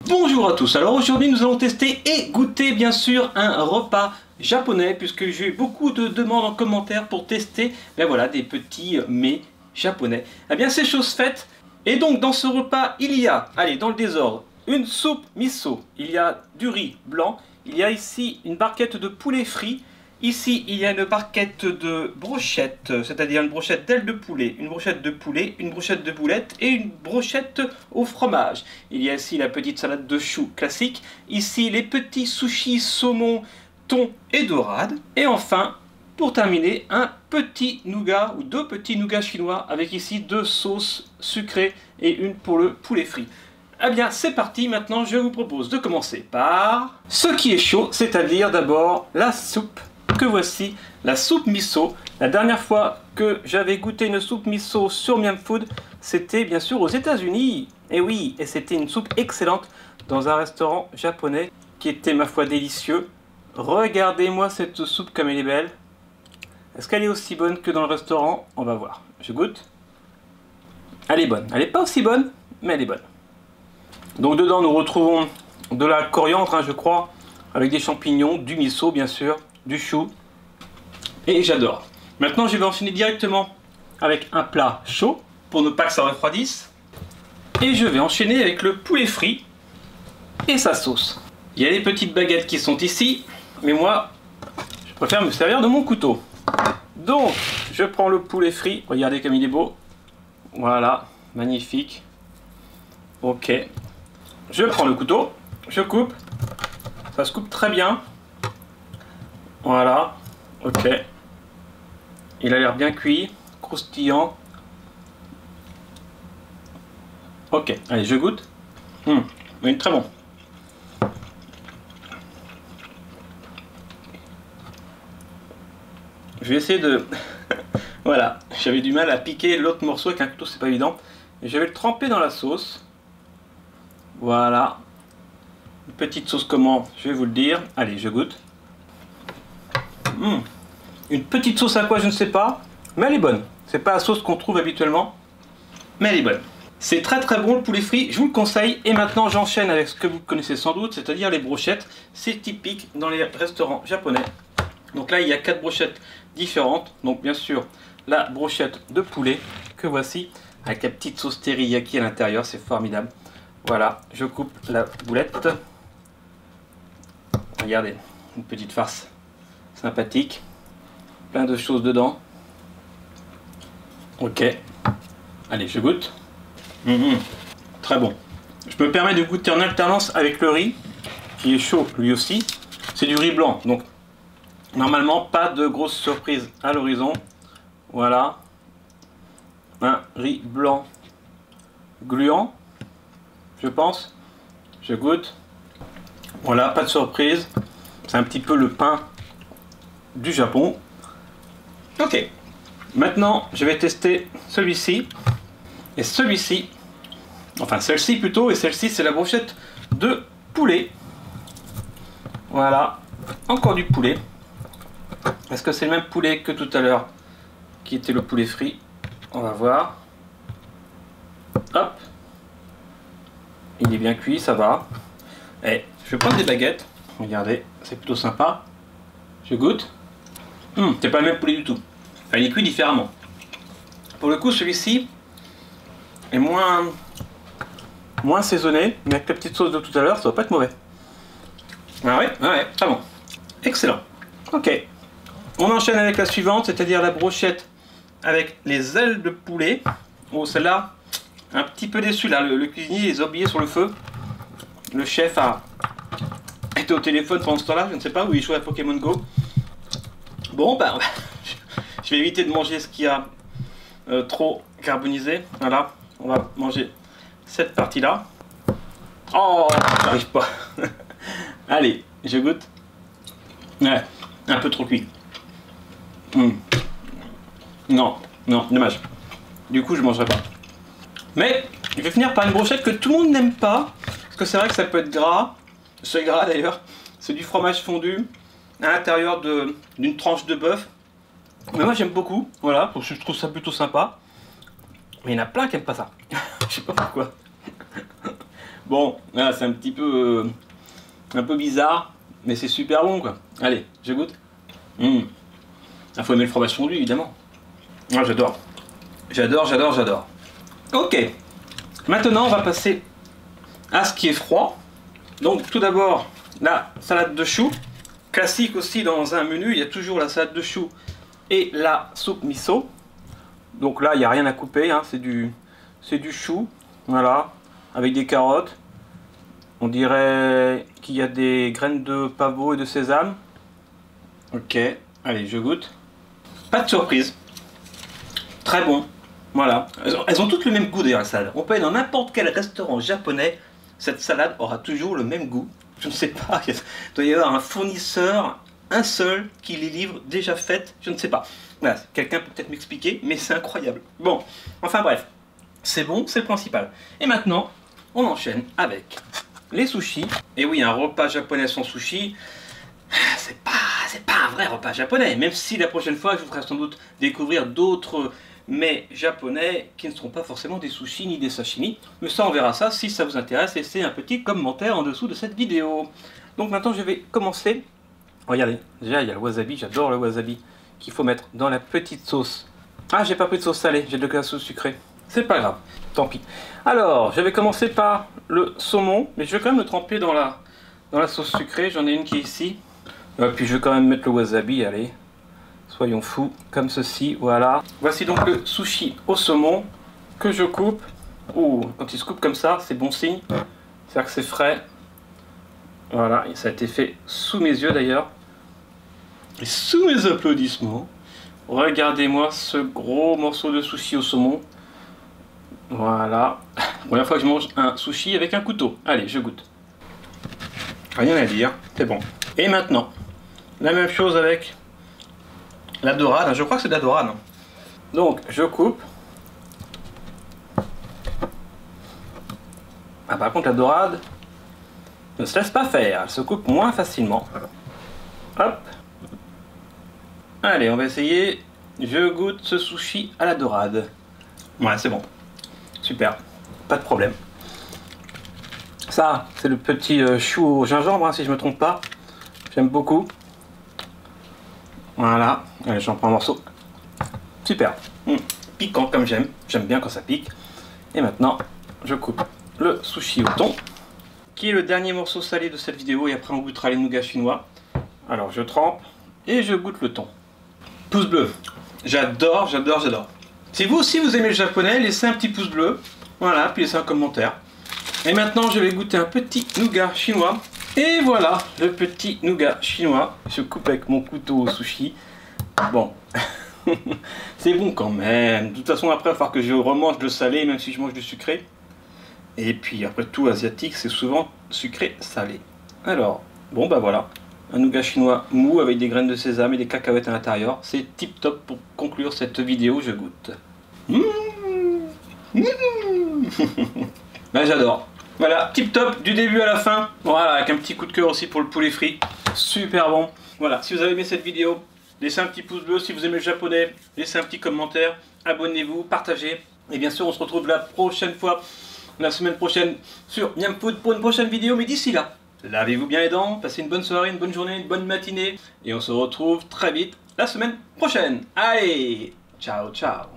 Bonjour à tous, alors aujourd'hui nous allons tester et goûter bien sûr un repas japonais puisque j'ai eu beaucoup de demandes en commentaire pour tester voilà, des petits mets japonais. Eh bien c'est chose faite et donc dans ce repas il y a, allez dans le désordre, une soupe miso, il y a du riz blanc, il y a ici une barquette de poulet frit. Ici, il y a une barquette de brochettes, c'est-à-dire une brochette d'aile de poulet, une brochette de poulet, une brochette de boulettes et une brochette au fromage. Il y a ici la petite salade de choux classique, ici les petits sushis saumon, thon et dorade. Et enfin, pour terminer, un petit nougat ou deux petits nougats chinois avec ici deux sauces sucrées et une pour le poulet frit. Eh bien, c'est parti, maintenant je vous propose de commencer par ce qui est chaud, c'est-à-dire d'abord la soupe. Que voici, la soupe miso. La dernière fois que j'avais goûté une soupe miso sur Miam Food, c'était bien sûr aux États-Unis. Et oui, et c'était une soupe excellente dans un restaurant japonais qui était ma foi délicieux. Regardez-moi cette soupe comme elle est belle. Est-ce qu'elle est aussi bonne que dans le restaurant? On va voir. Je goûte. Elle est bonne. Elle n'est pas aussi bonne, mais elle est bonne. Donc dedans, nous retrouvons de la coriandre, je crois, avec des champignons, du miso bien sûr, du chou, et j'adore. Maintenant je vais enchaîner directement avec un plat chaud pour ne pas que ça refroidisse, et je vais enchaîner avec le poulet frit et sa sauce. Il y a les petites baguettes qui sont ici, mais moi je préfère me servir de mon couteau. Donc je prends le poulet frit, regardez comme il est beau, voilà, magnifique. Ok, je prends le couteau, je coupe, ça se coupe très bien. Voilà, ok. Il a l'air bien cuit, croustillant. Ok, allez, je goûte. Oui, très bon. Je vais essayer de... Voilà, j'avais du mal à piquer l'autre morceau avec un couteau, c'est pas évident. Et je vais le tremper dans la sauce. Voilà. Une petite sauce comment, je vais vous le dire. Allez, je goûte. Une petite sauce à quoi je ne sais pas, mais elle est bonne. C'est pas la sauce qu'on trouve habituellement, mais elle est bonne. C'est très très bon le poulet frit, je vous le conseille. Et maintenant j'enchaîne avec ce que vous connaissez sans doute, c'est-à-dire les brochettes. C'est typique dans les restaurants japonais. Donc là il y a 4 brochettes différentes. Donc bien sûr la brochette de poulet que voici, avec la petite sauce teriyaki à l'intérieur, c'est formidable. Voilà, je coupe la boulette. Regardez, une petite farce sympathique, plein de choses dedans. Ok, allez, je goûte. Très bon. Je me permets de goûter en alternance avec le riz qui est chaud lui aussi. C'est du riz blanc, donc normalement pas de grosses surprises à l'horizon. Voilà, un riz blanc gluant, je pense. Je goûte. Voilà, pas de surprise. C'est un petit peu le pain du Japon. Ok, maintenant je vais tester celui-ci et celui-ci, enfin celle-ci plutôt, et celle-ci c'est la brochette de poulet. Voilà, encore du poulet. Est-ce que c'est le même poulet que tout à l'heure qui était le poulet frit? On va voir. Hop, il est bien cuit, ça va. Et je vais prendre des baguettes, regardez, c'est plutôt sympa. Je goûte. C'est pas le même poulet du tout. Enfin, il est cuit différemment. Pour le coup, celui-ci est moins saisonné, mais avec la petite sauce de tout à l'heure, ça va pas être mauvais. Ah ouais, très bon. Excellent. Ok. On enchaîne avec la suivante, c'est-à-dire la brochette avec les ailes de poulet. Oh, celle-là, un petit peu déçu là. Le cuisinier les a oubliés sur le feu. Le chef a été au téléphone pendant ce temps-là, je ne sais pas, où il jouait à Pokémon Go. Bon, ben, je vais éviter de manger ce qui a trop carbonisé. Voilà, on va manger cette partie-là. Oh, j'arrive pas. Allez, je goûte. Ouais, un peu trop cuit. Non, dommage. Du coup, je ne mangerai pas. Mais je vais finir par une brochette que tout le monde n'aime pas. Parce que c'est vrai que ça peut être gras. C'est gras d'ailleurs. C'est du fromage fondu à l'intérieur d'une tranche de bœuf. Mais moi j'aime beaucoup, voilà, parce que je trouve ça plutôt sympa. Mais il y en a plein qui n'aiment pas ça. Je sais pas pourquoi. Bon, là c'est un petit peu un peu bizarre, mais c'est super bon quoi. Allez, je goûte. Il faut aimer le fromage fondu évidemment. Ah, j'adore. J'adore, j'adore, j'adore. Ok. Maintenant on va passer à ce qui est froid. Donc tout d'abord la salade de choux. Classique aussi dans un menu, il y a toujours la salade de choux et la soupe miso. Donc là il n'y a rien à couper, hein, c'est du chou. Voilà. Avec des carottes. On dirait qu'il y a des graines de pavot et de sésame. Ok, allez, je goûte. Pas de surprise. Très bon. Voilà. Elles ont toutes le même goût d'ailleurs, la salade. On peut aller dans n'importe quel restaurant japonais. Cette salade aura toujours le même goût. Je ne sais pas. Il doit y avoir un fournisseur, un seul, qui les livre déjà faites. Je ne sais pas. Voilà, quelqu'un peut peut-être m'expliquer, mais c'est incroyable. Bon, enfin bref. C'est bon, c'est le principal. Et maintenant, on enchaîne avec les sushis. Et oui, un repas japonais sans sushi, c'est pas un vrai repas japonais. Même si la prochaine fois, je vous ferai sans doute découvrir d'autres mets japonais qui ne seront pas forcément des sushis ni des sashimi. Mais ça, on verra ça si ça vous intéresse. Laissez un petit commentaire en dessous de cette vidéo. Donc maintenant, je vais commencer. Regardez, déjà, il y a le wasabi. J'adore le wasabi qu'il faut mettre dans la petite sauce. Ah, j'ai pas pris de sauce salée, j'ai de la sauce sucrée. C'est pas grave, tant pis. Alors, je vais commencer par le saumon, mais je vais quand même le tremper dans la sauce sucrée. J'en ai une qui est ici. Puis je vais quand même mettre le wasabi, allez. Soyons fous, comme ceci, voilà. Voici donc le sushi au saumon que je coupe. Ouh, quand il se coupe comme ça, c'est bon signe. C'est-à-dire que c'est frais. Voilà, et ça a été fait sous mes yeux d'ailleurs. Et sous mes applaudissements. Regardez-moi ce gros morceau de sushi au saumon. Voilà. Première fois que je mange un sushi avec un couteau. Allez, je goûte. Rien à dire, c'est bon. Et maintenant, la même chose avec la dorade. Je crois que c'est de la dorade. Donc, je coupe. Ah, par contre, la dorade ne se laisse pas faire. Elle se coupe moins facilement. Hop. Allez, on va essayer. Je goûte ce sushi à la dorade. Ouais, c'est bon. Super. Pas de problème. Ça, c'est le petit chou au gingembre, hein, si je me trompe pas. J'aime beaucoup. Voilà. Allez, j'en prends un morceau. Super. Piquant comme j'aime. J'aime bien quand ça pique. Et maintenant, je coupe le sushi au thon, qui est le dernier morceau salé de cette vidéo. Et après, on goûtera les nougats chinois. Alors, je trempe et je goûte le thon. Pouce bleu. J'adore, j'adore, j'adore. Si vous aussi vous aimez le japonais, laissez un petit pouce bleu. Voilà, puis laissez un commentaire. Et maintenant, je vais goûter un petit nougat chinois. Et voilà, le petit nougat chinois. Je coupe avec mon couteau au sushi. Bon, c'est bon quand même. De toute façon, après, il va falloir que je remange le salé, même si je mange du sucré. Et puis, après tout, asiatique, c'est souvent sucré-salé. Alors, bon, bah voilà. Un nougat chinois mou avec des graines de sésame et des cacahuètes à l'intérieur. C'est tip top pour conclure cette vidéo. Je goûte. Bah, j'adore. Voilà, tip top du début à la fin. Voilà, avec un petit coup de cœur aussi pour le poulet frit. Super bon. Voilà, si vous avez aimé cette vidéo, laissez un petit pouce bleu. Si vous aimez le japonais, laissez un petit commentaire. Abonnez-vous, partagez. Et bien sûr, on se retrouve la prochaine fois, la semaine prochaine, sur Miam Food pour une prochaine vidéo. Mais d'ici là, lavez-vous bien les dents, passez une bonne soirée, une bonne journée, une bonne matinée. Et on se retrouve très vite la semaine prochaine. Allez, ciao, ciao.